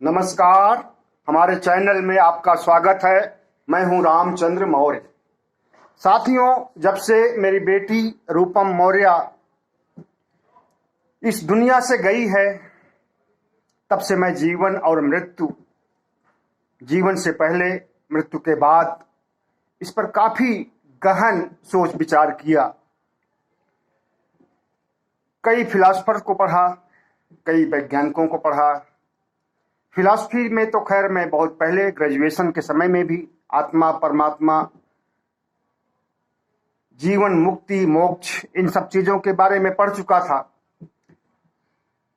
नमस्कार। हमारे चैनल में आपका स्वागत है। मैं हूं रामचंद्र मौर्य। साथियों, जब से मेरी बेटी रूपम मौर्य इस दुनिया से गई है, तब से मैं जीवन और मृत्यु, जीवन से पहले मृत्यु के बाद, इस पर काफी गहन सोच विचार किया। कई फिलासफर को पढ़ा, कई वैज्ञानिकों को पढ़ा। फिलॉसफी में तो खैर मैं बहुत पहले ग्रेजुएशन के समय में भी आत्मा, परमात्मा, जीवन, मुक्ति, मोक्ष, इन सब चीजों के बारे में पढ़ चुका था।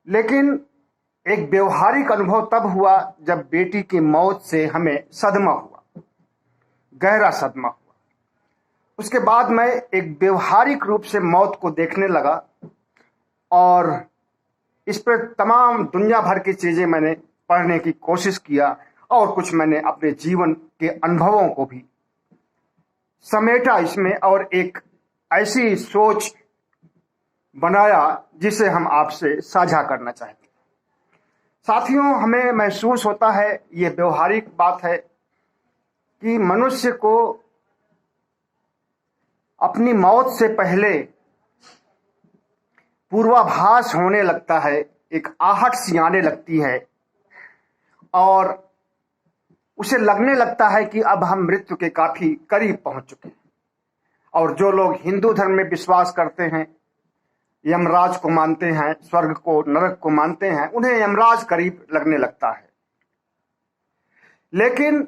लेकिन एक व्यवहारिक अनुभव तब हुआ जब बेटी की मौत से हमें सदमा हुआ, गहरा सदमा हुआ। उसके बाद मैं एक व्यवहारिक रूप से मौत को देखने लगा और इस पर तमाम दुनिया भर की चीजें मैंने पढ़ने की कोशिश किया और कुछ मैंने अपने जीवन के अनुभवों को भी समेटा इसमें और एक ऐसी सोच बनाया जिसे हम आपसे साझा करना चाहते हैं। साथियों, हमें महसूस होता है, ये व्यवहारिक बात है कि मनुष्य को अपनी मौत से पहले पूर्वाभास होने लगता है, एक आहट सी आने लगती है और उसे लगने लगता है कि अब हम मृत्यु के काफी करीब पहुंच चुके हैं। और जो लोग हिंदू धर्म में विश्वास करते हैं, यमराज को मानते हैं, स्वर्ग को, नरक को मानते हैं, उन्हें यमराज करीब लगने लगता है। लेकिन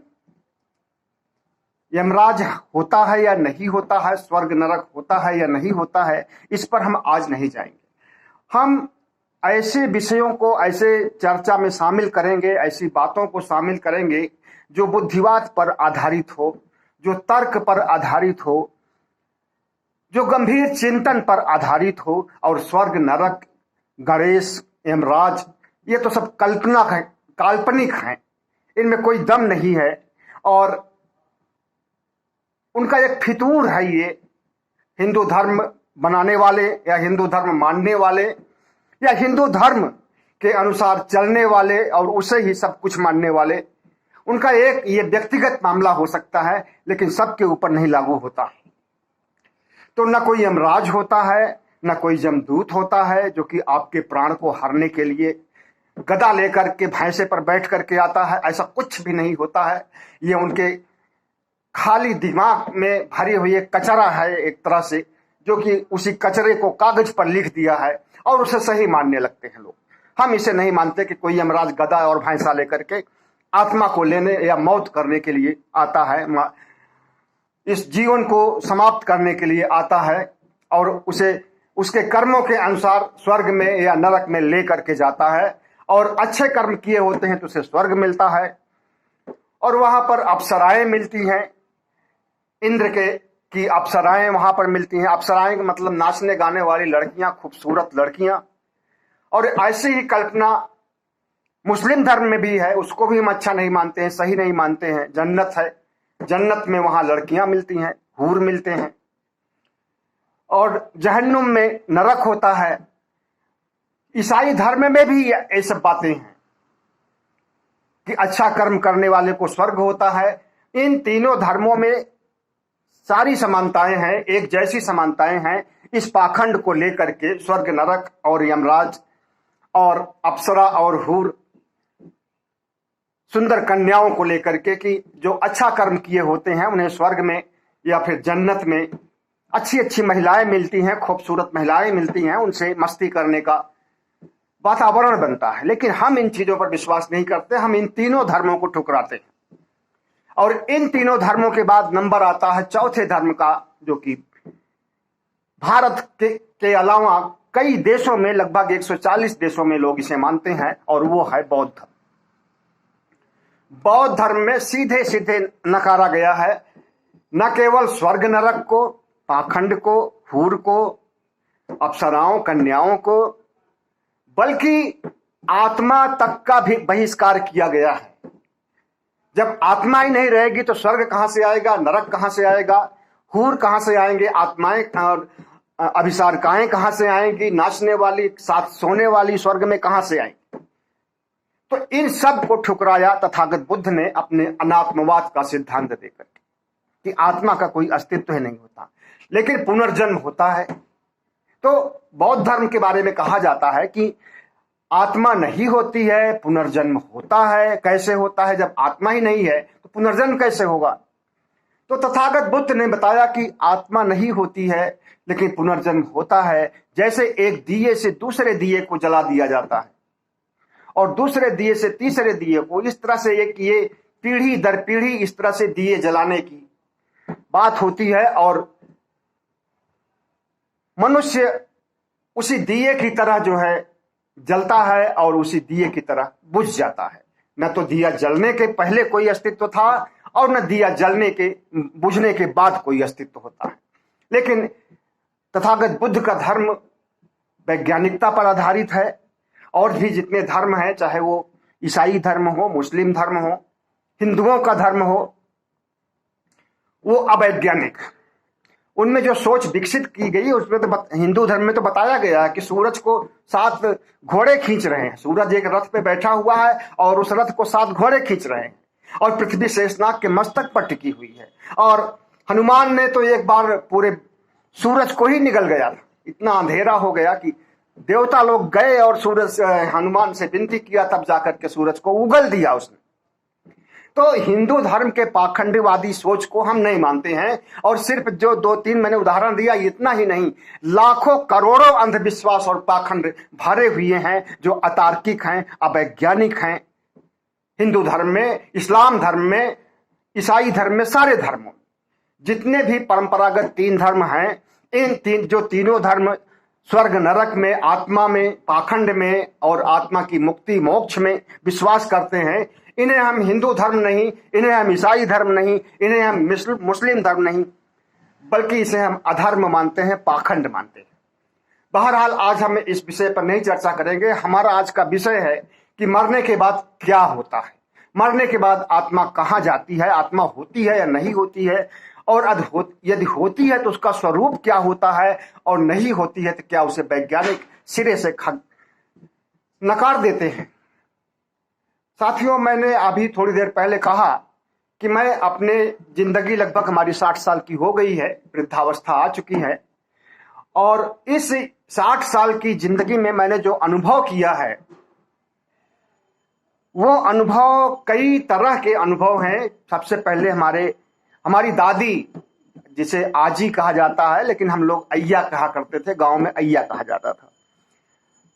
यमराज होता है या नहीं होता है, स्वर्ग नरक होता है या नहीं होता है, इस पर हम आज नहीं जाएंगे। हम ऐसे विषयों को, ऐसे चर्चा में शामिल करेंगे, ऐसी बातों को शामिल करेंगे जो बुद्धिवाद पर आधारित हो, जो तर्क पर आधारित हो, जो गंभीर चिंतन पर आधारित हो। और स्वर्ग, नरक, गणेश, यमराज, ये तो सब कल्पना है, काल्पनिक हैं, इनमें कोई दम नहीं है और उनका एक फितूर है। ये हिंदू धर्म बनाने वाले या हिंदू धर्म मानने वाले या हिंदू धर्म के अनुसार चलने वाले और उसे ही सब कुछ मानने वाले, उनका एक ये व्यक्तिगत मामला हो सकता है, लेकिन सबके ऊपर नहीं लागू होता। तो न कोई यमराज होता है, न कोई यमदूत होता है जो कि आपके प्राण को हरने के लिए गदा लेकर के भैंसे पर बैठ करके आता है। ऐसा कुछ भी नहीं होता है। ये उनके खाली दिमाग में भरी हुई एक कचरा है, एक तरह से, जो कि उसी कचरे को कागज पर लिख दिया है और उसे सही मानने लगते हैं लोग। हम इसे नहीं मानते कि कोई यमराज गदा और भैंसा लेकर के आत्मा को लेने या मौत करने के लिए आता है, इस जीवन को समाप्त करने के लिए आता है और उसे उसके कर्मों के अनुसार स्वर्ग में या नरक में ले करके जाता है। और अच्छे कर्म किए होते हैं तो उसे स्वर्ग मिलता है और वहां पर अप्सराएं मिलती हैं, इंद्र की अप्सराएं वहां पर मिलती हैं। अप्सराएं का मतलब नाचने गाने वाली लड़कियां, खूबसूरत लड़कियां। और ऐसी ही कल्पना मुस्लिम धर्म में भी है, उसको भी हम अच्छा नहीं मानते हैं, सही नहीं मानते हैं। जन्नत है, जन्नत में वहां लड़कियां मिलती हैं, हूर मिलते हैं। और जहन्नुम में नरक होता है। ईसाई धर्म में भी ये सब बातें हैं कि अच्छा कर्म करने वाले को स्वर्ग होता है। इन तीनों धर्मों में सारी समानताएं हैं, एक जैसी समानताएं हैं। इस पाखंड को लेकर के स्वर्ग, नरक और यमराज और अप्सरा और हूर, सुंदर कन्याओं को लेकर के कि जो अच्छा कर्म किए होते हैं उन्हें स्वर्ग में या फिर जन्नत में अच्छी अच्छी महिलाएं मिलती हैं, खूबसूरत महिलाएं मिलती हैं, उनसे मस्ती करने का वातावरण बनता है। लेकिन हम इन चीजों पर विश्वास नहीं करते। हम इन तीनों धर्मों को ठुकराते हैं। और इन तीनों धर्मों के बाद नंबर आता है चौथे धर्म का, जो कि भारत के अलावा कई देशों में, लगभग 140 देशों में लोग इसे मानते हैं, और वो है बौद्ध धर्म। बौद्ध धर्म में सीधे सीधे नकारा गया है न केवल स्वर्ग नरक को, पाखंड को, हूर को, अप्सराओं, कन्याओं को, बल्कि आत्मा तक का भी बहिष्कार किया गया है। जब आत्मा ही नहीं रहेगी तो स्वर्ग कहां से आएगा, नरक कहां से आएगा, हूर कहां से आएंगे, आत्माएं और अभिसारिकाएं कहां से आएंगी, नाचने वाली, साथ सोने वाली स्वर्ग में कहां से आएंगी। तो इन सब को ठुकराया तथागत बुद्ध ने अपने अनात्मवाद का सिद्धांत देकर कि आत्मा का कोई अस्तित्व ही नहीं होता, लेकिन पुनर्जन्म होता है। तो बौद्ध धर्म के बारे में कहा जाता है कि आत्मा नहीं होती है, पुनर्जन्म होता है। कैसे होता है? जब आत्मा ही नहीं है तो पुनर्जन्म कैसे होगा? तो तथागत बुद्ध ने बताया कि आत्मा नहीं होती है लेकिन पुनर्जन्म होता है। जैसे एक दिए से दूसरे दिए को जला दिया जाता है और दूसरे दिए से तीसरे दिए को, इस तरह से एक ये पीढ़ी दर पीढ़ी इस तरह से दिए जलाने की बात होती है और मनुष्य उसी दिए की तरह जो है जलता है और उसी दिए की तरह बुझ जाता है। न तो दिया जलने के पहले कोई अस्तित्व था और न दिया जलने के बुझने के बाद कोई अस्तित्व होता है। लेकिन तथागत बुद्ध का धर्म वैज्ञानिकता पर आधारित है और भी जितने धर्म हैं, चाहे वो ईसाई धर्म हो, मुस्लिम धर्म हो, हिंदुओं का धर्म हो, वो अवैज्ञानिक। उनमें जो सोच विकसित की गई उसमें तो हिंदू धर्म में तो बताया गया है कि सूरज को 7 घोड़े खींच रहे हैं। सूरज एक रथ पे बैठा हुआ है और उस रथ को 7 घोड़े खींच रहे हैं और पृथ्वी शेषनाग के मस्तक पर टिकी हुई है। और हनुमान ने तो एक बार पूरे सूरज को ही निगल गया था, इतना अंधेरा हो गया कि देवता लोग गए और सूरज हनुमान से विनती किया, तब जाकर के सूरज को उगल दिया उसने। तो हिंदू धर्म के पाखंडवादी सोच को हम नहीं मानते हैं और सिर्फ जो 2-3 मैंने उदाहरण दिया इतना ही नहीं, लाखों करोड़ों अंधविश्वास और पाखंड भरे हुए हैं जो अतार्किक हैं, अवैज्ञानिक हैं। हिंदू धर्म में, इस्लाम धर्म में, ईसाई धर्म में, सारे धर्मों जितने भी परंपरागत 3 धर्म हैं, इन तीनों धर्म स्वर्ग नरक में, आत्मा में, पाखंड में और आत्मा की मुक्ति मोक्ष में विश्वास करते हैं। इन्हें हम हिंदू धर्म नहीं, इन्हें हम ईसाई धर्म नहीं, इन्हें हम मुस्लिम धर्म नहीं, बल्कि इसे हम अधर्म मानते हैं, पाखंड मानते हैं। बहरहाल आज हम इस विषय पर नहीं चर्चा करेंगे। हमारा आज का विषय है कि मरने के बाद क्या होता है, मरने के बाद आत्मा कहाँ जाती है, आत्मा होती है या नहीं होती है, और यदि होती है तो उसका स्वरूप क्या होता है, और नहीं होती है तो क्या उसे वैज्ञानिक सिरे से नकार देते हैं। साथियों, मैंने अभी थोड़ी देर पहले कहा कि मैं अपने जिंदगी लगभग हमारी 60 साल की हो गई है, वृद्धावस्था आ चुकी है, और इस 60 साल की जिंदगी में मैंने जो अनुभव किया है वो अनुभव कई तरह के अनुभव हैं। सबसे पहले हमारी दादी, जिसे आजी कहा जाता है लेकिन हम लोग अय्या कहा करते थे, गांव में अय्या कहा जाता था।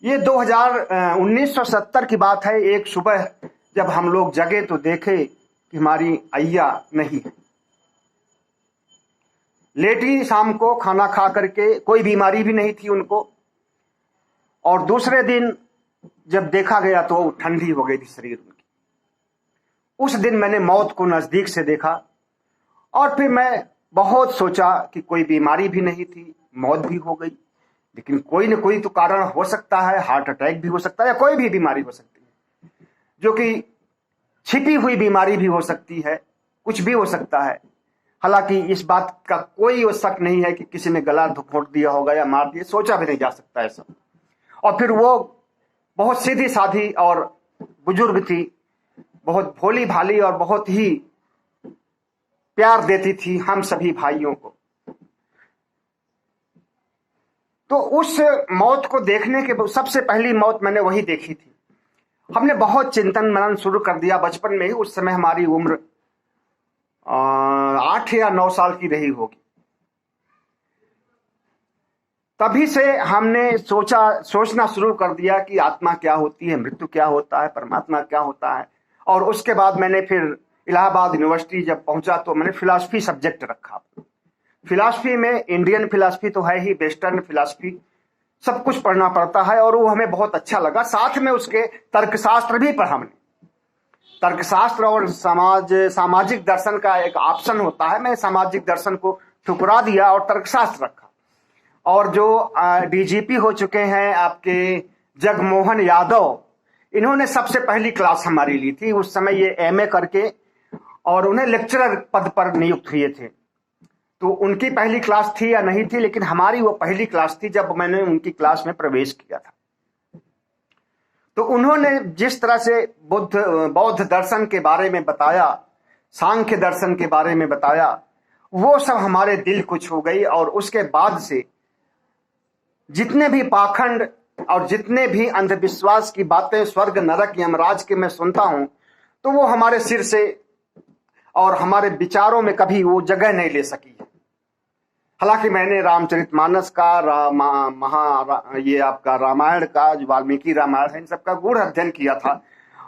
ये 1970 की बात है। एक सुबह जब हम लोग जगे तो देखे कि हमारी अय्या नहीं है। लेटी शाम को खाना खा करके, कोई बीमारी भी नहीं थी उनको, और दूसरे दिन जब देखा गया तो ठंडी हो गई थी शरीर उनकी। उस दिन मैंने मौत को नजदीक से देखा और फिर मैं बहुत सोचा कि कोई बीमारी भी नहीं थी, मौत भी हो गई, लेकिन कोई न कोई तो कारण हो सकता है, हार्ट अटैक भी हो सकता है या कोई भी बीमारी हो सकती है, जो कि छिपी हुई बीमारी भी हो सकती है, कुछ भी हो सकता है। हालांकि इस बात का कोई शक नहीं है कि किसी ने गला घोंट दिया होगा या मार दिया, सोचा भी नहीं जा सकता ऐसा। और फिर वो बहुत सीधी साधी और बुजुर्ग थी, बहुत भोली भाली और बहुत ही प्यार देती थी हम सभी भाइयों को। तो उस मौत को देखने के सबसे पहली मौत मैंने वही देखी थी। हमने बहुत चिंतन मनन शुरू कर दिया बचपन में ही। उस समय हमारी उम्र 8 या 9 साल की रही होगी। तभी से हमने सोचना शुरू कर दिया कि आत्मा क्या होती है, मृत्यु क्या होता है, परमात्मा क्या होता है। और उसके बाद मैंने फिर इलाहाबाद यूनिवर्सिटी जब पहुंचा तो मैंने फिलॉसफी सब्जेक्ट रखा। फिलॉसफी में इंडियन फिलॉसफी तो है ही, वेस्टर्न फिलॉसफी सब कुछ पढ़ना पड़ता है और वो हमें बहुत अच्छा लगा। साथ में उसके तर्कशास्त्र भी पढ़ा हमने। तर्कशास्त्र और सामाजिक दर्शन का एक ऑप्शन होता है। मैं सामाजिक दर्शन को ठुकरा दिया और तर्कशास्त्र रखा। और जो डीजीपी हो चुके हैं आपके जगमोहन यादव, इन्होंने सबसे पहली क्लास हमारी ली थी। उस समय ये एमए करके और उन्हें लेक्चरर पद पर नियुक्त हुए थे। तो उनकी पहली क्लास थी या नहीं थी, लेकिन हमारी वो पहली क्लास थी जब मैंने उनकी क्लास में प्रवेश किया था। तो उन्होंने जिस तरह से बौद्ध दर्शन के बारे में बताया, सांख्य दर्शन के बारे में बताया, वो सब हमारे दिल को छू गई। और उसके बाद से जितने भी पाखंड और जितने भी अंधविश्वास की बातें स्वर्ग नरक यमराज के मैं सुनता हूं, तो वो हमारे सिर से और हमारे विचारों में कभी वो जगह नहीं ले सकी है। हालांकि मैंने रामचरितमानस का, ये आपका रामायण का, जो वाल्मीकि रामायण है, इन सबका गूढ़ अध्ययन किया था।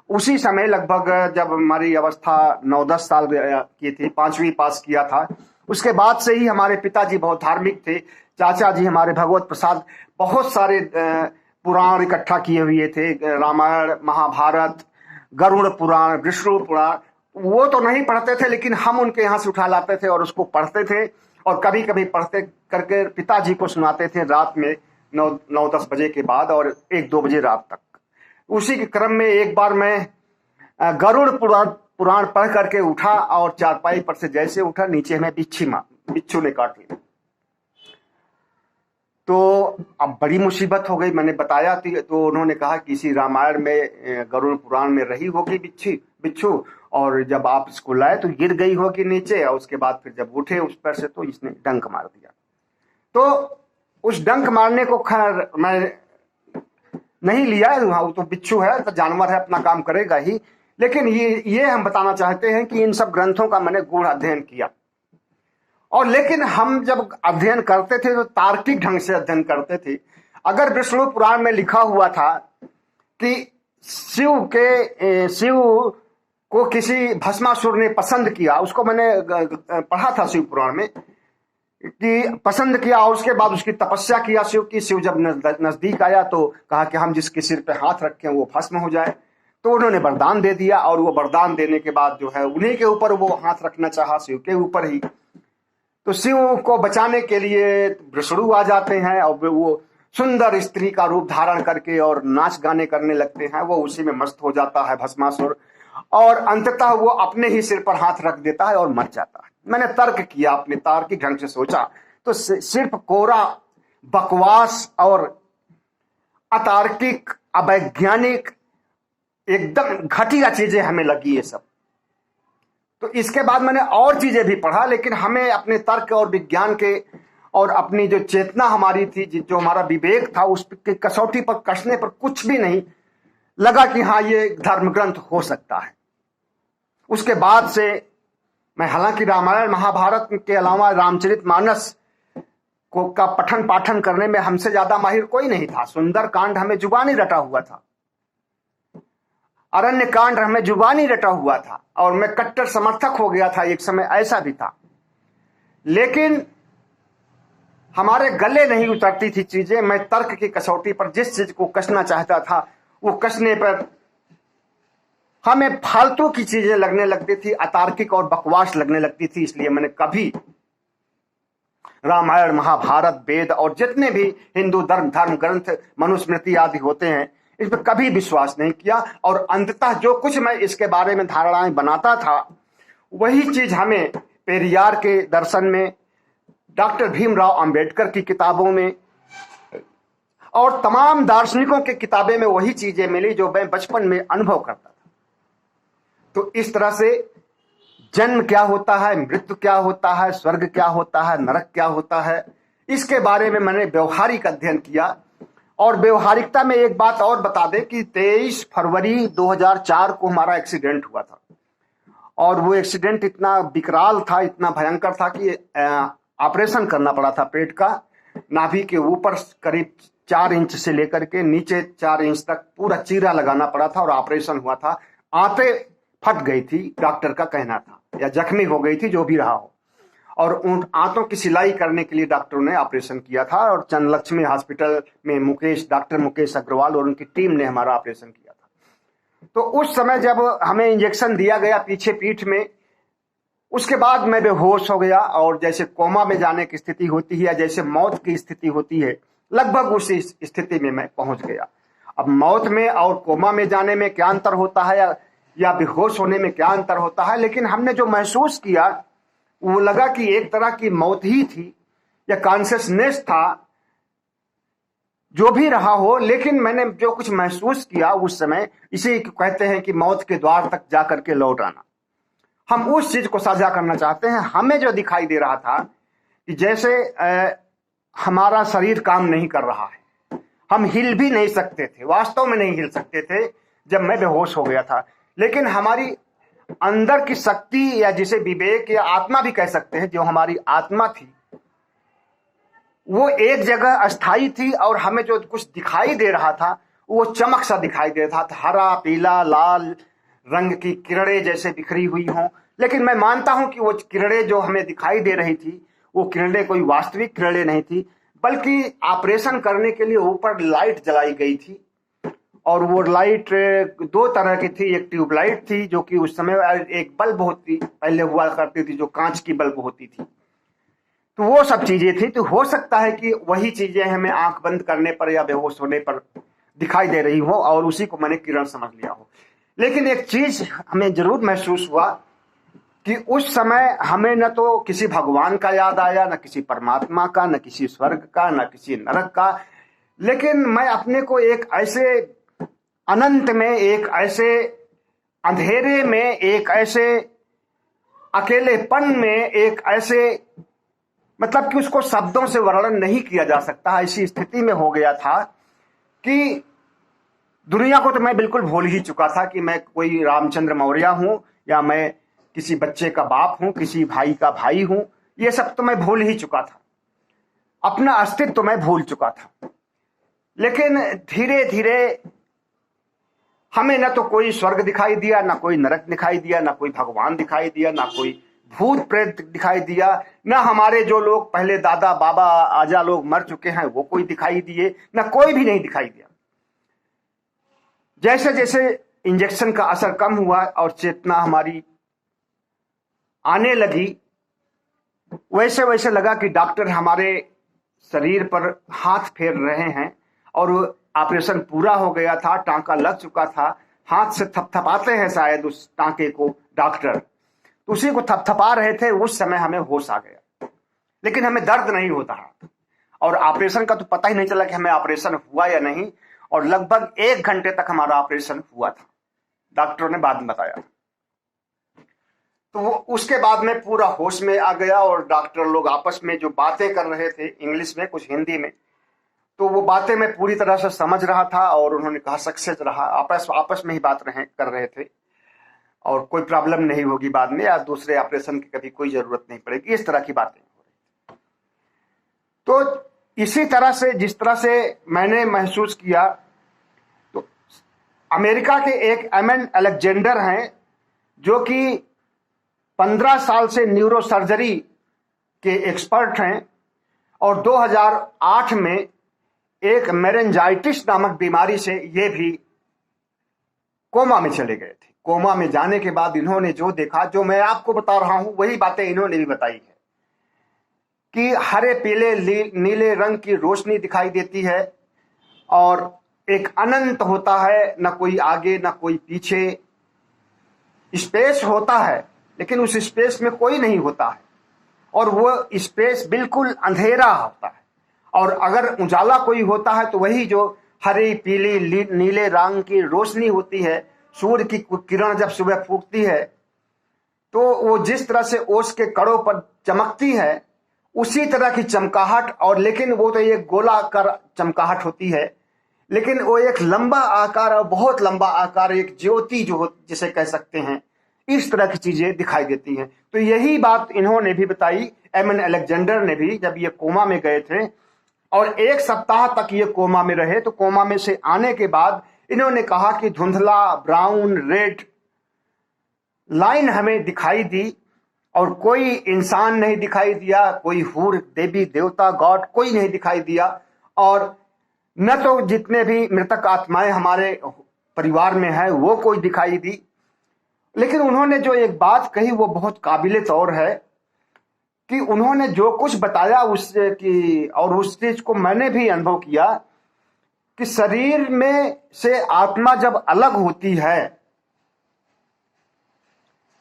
उसी समय लगभग जब हमारी अवस्था 9-10 साल की थी, 5वीं पास किया था, उसके बाद से ही हमारे पिताजी बहुत धार्मिक थे। चाचा जी हमारे भगवत प्रसाद बहुत सारे पुराण इकट्ठा किए हुए थे, रामायण, महाभारत, गरुड़ पुराण, विष्णु पुराण। वो तो नहीं पढ़ते थे, लेकिन हम उनके यहाँ से उठा लाते थे और उसको पढ़ते थे, और कभी कभी पढ़ते करके पिताजी को सुनाते थे रात में 9-10 बजे के बाद और 1-2 बजे रात तक। उसी के क्रम में एक बार मैं गरुड़ पुराण पढ़ करके उठा और चारपाई पर से जैसे उठा, नीचे में बिच्छू ने काट लिया। तो अब बड़ी मुसीबत हो गई। मैंने बताया थी, तो उन्होंने कहा कि इसी रामायण में, गरुड़ पुराण में रही होगी बिच्छू, और जब आप इसको लाए तो गिर गई होगी नीचे, और उसके बाद फिर जब उठे उस पर से तो इसने डंक मार दिया। तो उस डंक मारने को खैर मैं नहीं लिया, वो तो बिच्छू है, तो जानवर है, अपना काम करेगा ही। लेकिन ये हम बताना चाहते हैं कि इन सब ग्रंथों का मैंने गूढ़ अध्ययन किया। और लेकिन हम जब अध्ययन करते थे तो तार्किक ढंग से अध्ययन करते थे। अगर विष्णु पुराण में लिखा हुआ था कि शिव को किसी भस्मासुर ने पसंद किया, उसको मैंने पढ़ा था शिव पुराण में, कि पसंद किया और उसके बाद उसकी तपस्या किया शिव की। शिव जब नजदीक आया तो कहा कि हम जिसके सिर पे हाथ रखें वो भस्म हो जाए। तो उन्होंने वरदान दे दिया, और वो वरदान देने के बाद जो है उन्हीं के ऊपर वो हाथ रखना चाहा, शिव के ऊपर ही। तो शिव को बचाने के लिए विष्णु आ जाते हैं और वो सुंदर स्त्री का रूप धारण करके और नाच गाने करने लगते हैं। वो उसी में मस्त हो जाता है भस्मासुर, और अंततः वो अपने ही सिर पर हाथ रख देता है और मर जाता है। मैंने तर्क किया, अपने तार्किक ढंग से सोचा, तो सिर्फ कोरा बकवास और अतार्किक, अवैज्ञानिक, एकदम घटिया चीजें हमें लगी ये सब। तो इसके बाद मैंने और चीजें भी पढ़ा, लेकिन हमें अपने तर्क और विज्ञान के और अपनी जो चेतना हमारी थी, जो हमारा विवेक था, उस कसौटी पर कसने पर कुछ भी नहीं लगा कि हाँ ये धर्म ग्रंथ हो सकता है। उसके बाद से मैं, हालांकि रामायण महाभारत के अलावा रामचरितमानस का पठन पाठन करने में हमसे ज्यादा माहिर कोई नहीं था। सुंदर कांड हमें जुबानी रटा हुआ था, अरण्य कांड हमें जुबानी रटा हुआ था, और मैं कट्टर समर्थक हो गया था, एक समय ऐसा भी था। लेकिन हमारे गले नहीं उतरती थी चीजें। मैं तर्क की कसौटी पर जिस चीज को कसना चाहता था, वो कसने पर हमें फालतू की चीजें लगने लगती थी, अतार्किक और बकवास लगने लगती थी। इसलिए मैंने कभी रामायण, महाभारत, वेद और जितने भी हिंदू धर्म ग्रंथ, मनुस्मृति आदि होते हैं, इस पर कभी विश्वास नहीं किया। और अंततः जो कुछ मैं इसके बारे में धारणाएं बनाता था, वही चीज हमें पेरियार के दर्शन में, डॉक्टर भीमराव अंबेडकर की किताबों में और तमाम दार्शनिकों की किताबें में वही चीजें मिली जो मैं बचपन में अनुभव करता था। तो इस तरह से जन्म क्या होता है, मृत्यु क्या होता है, स्वर्ग क्या होता है, नरक क्या होता है, इसके बारे में मैंने व्यवहारिक अध्ययन किया। और व्यवहारिकता में एक बात और बता दें कि 23 फरवरी 2004 को हमारा एक्सीडेंट हुआ था, और वो एक्सीडेंट इतना विकराल था, इतना भयंकर था कि ऑपरेशन करना पड़ा था पेट का। नाभि के ऊपर करीब 4 इंच से लेकर के नीचे 4 इंच तक पूरा चीरा लगाना पड़ा था, और ऑपरेशन हुआ था। आंतें फट गई थी, डॉक्टर का कहना था, या जख्मी हो गई थी, जो भी रहा हो। और उन आंतों की सिलाई करने के लिए डॉक्टरों ने ऑपरेशन किया था, और चंदलक्ष्मी हॉस्पिटल में डॉक्टर मुकेश अग्रवाल और उनकी टीम ने हमारा ऑपरेशन किया था। तो उस समय जब हमें इंजेक्शन दिया गया पीछे पीठ में, उसके बाद मैं बेहोश हो गया, और जैसे कोमा में जाने की स्थिति होती है, जैसे मौत की स्थिति होती है, लगभग उसी स्थिति में मैं पहुंच गया। अब मौत में और कोमा में जाने में क्या अंतर होता है, या बेहोश होने में क्या अंतर होता है, लेकिन हमने जो महसूस किया वो लगा कि एक तरह की मौत ही थी, या कॉन्शियसनेस था, जो भी रहा हो, लेकिन मैंने जो कुछ महसूस किया उस समय, इसी को कहते हैं कि मौत के द्वार तक जा करके लौट आना। हम उस चीज को साझा करना चाहते हैं। हमें जो दिखाई दे रहा था कि जैसे हमारा शरीर काम नहीं कर रहा है, हम हिल भी नहीं सकते थे, वास्तव में नहीं हिल सकते थे जब मैं बेहोश हो गया था। लेकिन हमारी अंदर की शक्ति, या जिसे विवेक या आत्मा भी कह सकते हैं, जो हमारी आत्मा थी, वो एक जगह अस्थाई थी, और हमें जो कुछ दिखाई दे रहा था वो चमक सा दिखाई दे रहा था, हरा पीला लाल रंग की किरणें जैसे बिखरी हुई हों। लेकिन मैं मानता हूं कि वो किरणें जो हमें दिखाई दे रही थी, वो किरणें कोई वास्तविक किरणें नहीं थी, बल्कि ऑपरेशन करने के लिए ऊपर लाइट जलाई गई थी। और वो लाइट दो तरह की थी। एक ट्यूबलाइट थी, जो कि उस समय एक बल्ब होती पहले हुआ करती थी, जो कांच की बल्ब होती थी। तो वो सब चीजें थी। तो हो सकता है कि वही चीजें हमें आंख बंद करने पर या बेहोश होने पर दिखाई दे रही हो, और उसी को मैंने किरण समझ लिया हो। लेकिन एक चीज हमें जरूर महसूस हुआ कि उस समय हमें न तो किसी भगवान का याद आया, न किसी परमात्मा का, न किसी स्वर्ग का, न किसी नरक का। लेकिन मैं अपने को एक ऐसे अनंत में, एक ऐसे अंधेरे में, एक ऐसे अकेलेपन में, एक ऐसे, मतलब कि उसको शब्दों से वर्णन नहीं किया जा सकता, ऐसी स्थिति में हो गया था कि दुनिया को तो मैं बिल्कुल भूल ही चुका था कि मैं कोई रामचंद्र मौर्य हूं, या मैं किसी बच्चे का बाप हूं, किसी भाई का भाई हूं। ये सब तो मैं भूल ही चुका था, अपना अस्तित्व तो मैं भूल चुका था। लेकिन धीरे धीरे हमें न तो कोई स्वर्ग दिखाई दिया, न कोई नरक दिखाई दिया, न कोई भगवान दिखाई दिया, न कोई भूत प्रेत दिखाई दिया, न हमारे जो लोग पहले दादा बाबा आजा लोग मर चुके हैं वो कोई दिखाई दिए, न कोई भी नहीं दिखाई दिया। जैसे जैसे इंजेक्शन का असर कम हुआ और चेतना हमारी आने लगी, वैसे वैसे लगा कि डॉक्टर हमारे शरीर पर हाथ फेर रहे हैं, और ऑपरेशन पूरा हो गया था, टांका लग चुका था, हाथ से थपथपाते हैं शायद उस टांके को डॉक्टर, तो उसी को थपथपा रहे थे। उस समय हमें होश आ गया, लेकिन हमें दर्द नहीं होता था, और ऑपरेशन का तो पता ही नहीं चला कि हमें ऑपरेशन हुआ या नहीं। और लगभग 1 घंटे तक हमारा ऑपरेशन हुआ था, डॉक्टरों ने बाद में बताया। तो वो उसके बाद में पूरा होश में आ गया, और डॉक्टर लोग आपस में जो बातें कर रहे थे, इंग्लिश में कुछ हिंदी में, तो वो बातें मैं पूरी तरह से समझ रहा था। और उन्होंने कहा सक्सेस रहा, आपस में ही बात कर रहे थे, और कोई प्रॉब्लम नहीं होगी बाद में, या दूसरे ऑपरेशन की कभी कोई जरूरत नहीं पड़ेगी, इस तरह की बातें हो रही। तो इसी तरह से, जिस तरह से मैंने महसूस किया, तो अमेरिका के एक एमन अलेक्जेंडर हैं, जो कि 15 साल से न्यूरो सर्जरी के एक्सपर्ट हैं, और 2008 में एक मेरेंजाइटिस नामक बीमारी से ये भी कोमा में चले गए थे। कोमा में जाने के बाद इन्होंने जो देखा, जो मैं आपको बता रहा हूं, वही बातें इन्होंने भी बताई है कि हरे पीले नीले रंग की रोशनी दिखाई देती है, और एक अनंत होता है, न कोई आगे न कोई पीछे, स्पेस होता है, लेकिन उस स्पेस में कोई नहीं होता है, और वो स्पेस बिल्कुल अंधेरा होता है। और अगर उजाला कोई होता है तो वही जो हरी पीली नीले रंग की रोशनी होती है, सूर्य की किरण जब सुबह फूकती है, तो वो जिस तरह से ओस के कड़ों पर चमकती है, उसी तरह की चमकाहट। और लेकिन वो तो एक गोलाकार चमकाहट होती है, लेकिन वो एक लंबा आकार, और बहुत लंबा आकार, एक ज्योति जो जिसे कह सकते हैं, इस तरह की चीजें दिखाई देती हैं। तो यही बात इन्होंने भी बताई, एमन अलेक्जेंडर ने भी, जब ये कोमा में गए थे और 1 सप्ताह तक ये कोमा में रहे। तो कोमा में से आने के बाद इन्होंने कहा कि धुंधला ब्राउन रेड लाइन हमें दिखाई दी, और कोई इंसान नहीं दिखाई दिया, कोई हूर देवी देवता गॉड कोई नहीं दिखाई दिया, और न तो जितने भी मृतक आत्माएं हमारे परिवार में है वो कोई दिखाई दी। लेकिन उन्होंने जो एक बात कही वो बहुत काबिले तौर है कि उन्होंने जो कुछ बताया उससे कि, और उस चीज को मैंने भी अनुभव किया कि शरीर में से आत्मा जब अलग होती है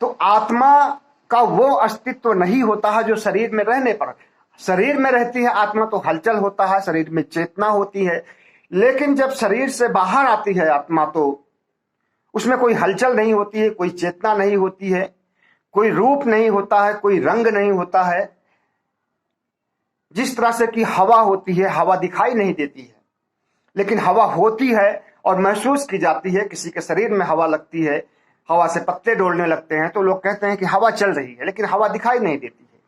तो आत्मा का वो अस्तित्व नहीं होता है जो शरीर में रहने पर। शरीर में रहती है आत्मा तो हलचल होता है, शरीर में चेतना होती है, लेकिन जब शरीर से बाहर आती है आत्मा तो उसमें कोई हलचल नहीं होती है, कोई चेतना नहीं होती है, कोई रूप नहीं होता है, कोई रंग नहीं होता है। जिस तरह से कि हवा होती है, हवा दिखाई नहीं देती है, लेकिन हवा होती है और महसूस की जाती है। किसी के शरीर में हवा लगती है, हवा से पत्ते डोलने लगते हैं तो लोग कहते हैं कि हवा चल रही है, लेकिन हवा दिखाई नहीं देती है।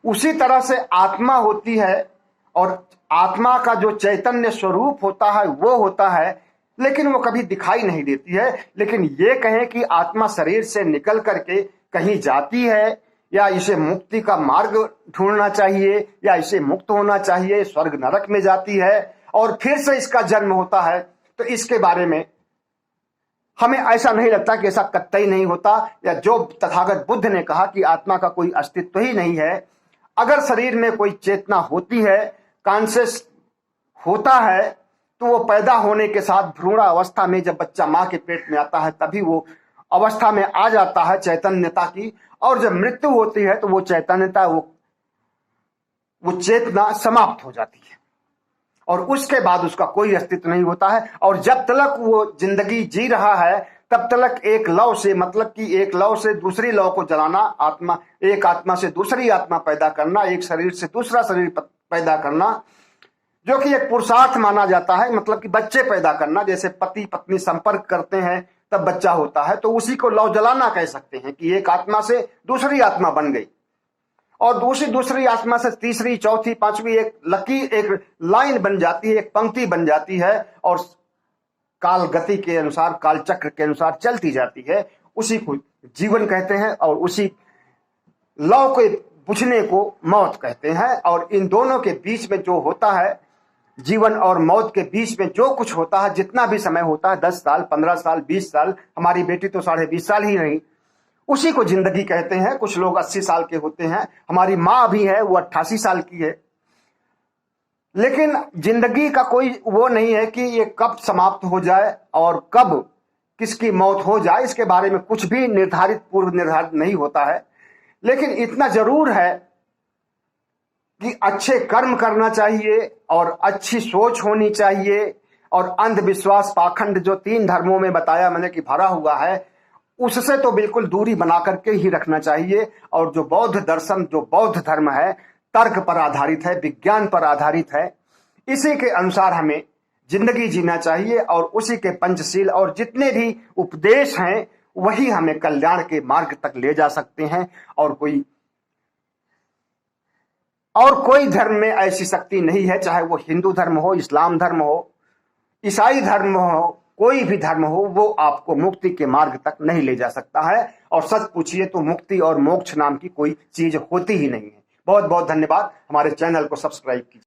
उसी तरह से आत्मा होती है और आत्मा का जो चैतन्य स्वरूप होता है वो होता है, लेकिन वो कभी दिखाई नहीं देती है। लेकिन ये कहें कि आत्मा शरीर से निकल करके कहीं जाती है या इसे मुक्ति का मार्ग ढूंढना चाहिए या इसे मुक्त होना चाहिए, स्वर्ग नरक में जाती है और फिर से इसका जन्म होता है, तो इसके बारे में हमें ऐसा नहीं लगता कि ऐसा कतई नहीं होता। या जो तथागत बुद्ध ने कहा कि आत्मा का कोई अस्तित्व ही नहीं है, अगर शरीर में कोई चेतना होती है, कॉन्शियस होता है, तो वो पैदा होने के साथ भ्रूण अवस्था में जब बच्चा माँ के पेट में आता है तभी वो अवस्था में आ जाता है चैतन्यता की, और जब मृत्यु होती है तो वो चैतन्यता, वो चेतना समाप्त हो जाती है और उसके बाद उसका कोई अस्तित्व नहीं होता है। और जब तक वो जिंदगी जी रहा है तब तक एक लौ से, मतलब कि एक लौ से दूसरी लौ को जलाना, आत्मा, एक आत्मा से दूसरी आत्मा पैदा करना, एक शरीर से दूसरा शरीर पैदा करना, जो कि एक पुरुषार्थ माना जाता है। मतलब कि बच्चे पैदा करना, जैसे पति पत्नी संपर्क करते हैं तब बच्चा होता है, तो उसी को लौ जलाना कह सकते हैं कि एक आत्मा से दूसरी आत्मा बन गई और दूसरी आत्मा से तीसरी, चौथी, पांचवी, एक लाइन बन जाती है, एक पंक्ति बन जाती है और काल गति के अनुसार, काल चक्र के अनुसार चलती जाती है। उसी को जीवन कहते हैं और उसी लौ के बुझने को मौत कहते हैं। और इन दोनों के बीच में जो होता है, जीवन और मौत के बीच में जो कुछ होता है, जितना भी समय होता है, 10 साल, 15 साल, 20 साल, हमारी बेटी तो 20.5 साल ही रही, उसी को जिंदगी कहते हैं। कुछ लोग 80 साल के होते हैं, हमारी माँ भी है, वो 88 साल की है। लेकिन जिंदगी का कोई वो नहीं है कि ये कब समाप्त हो जाए और कब किसकी मौत हो जाए, इसके बारे में कुछ भी पूर्व निर्धारित नहीं होता है। लेकिन इतना जरूर है कि अच्छे कर्म करना चाहिए और अच्छी सोच होनी चाहिए, और अंधविश्वास, पाखंड जो 3 धर्मों में बताया मैंने कि भरा हुआ है, उससे तो बिल्कुल दूरी बना करके ही रखना चाहिए। और जो बौद्ध दर्शन, जो बौद्ध धर्म है, तर्क पर आधारित है, विज्ञान पर आधारित है, इसी के अनुसार हमें जिंदगी जीना चाहिए और उसी के पंचशील और जितने भी उपदेश हैं वही हमें कल्याण के मार्ग तक ले जा सकते हैं। और कोई धर्म में ऐसी शक्ति नहीं है, चाहे वो हिंदू धर्म हो, इस्लाम धर्म हो, ईसाई धर्म हो, कोई भी धर्म हो, वो आपको मुक्ति के मार्ग तक नहीं ले जा सकता है। और सच पूछिए तो मुक्ति और मोक्ष नाम की कोई चीज होती ही नहीं है। बहुत बहुत धन्यवाद। हमारे चैनल को सब्सक्राइब कीजिए।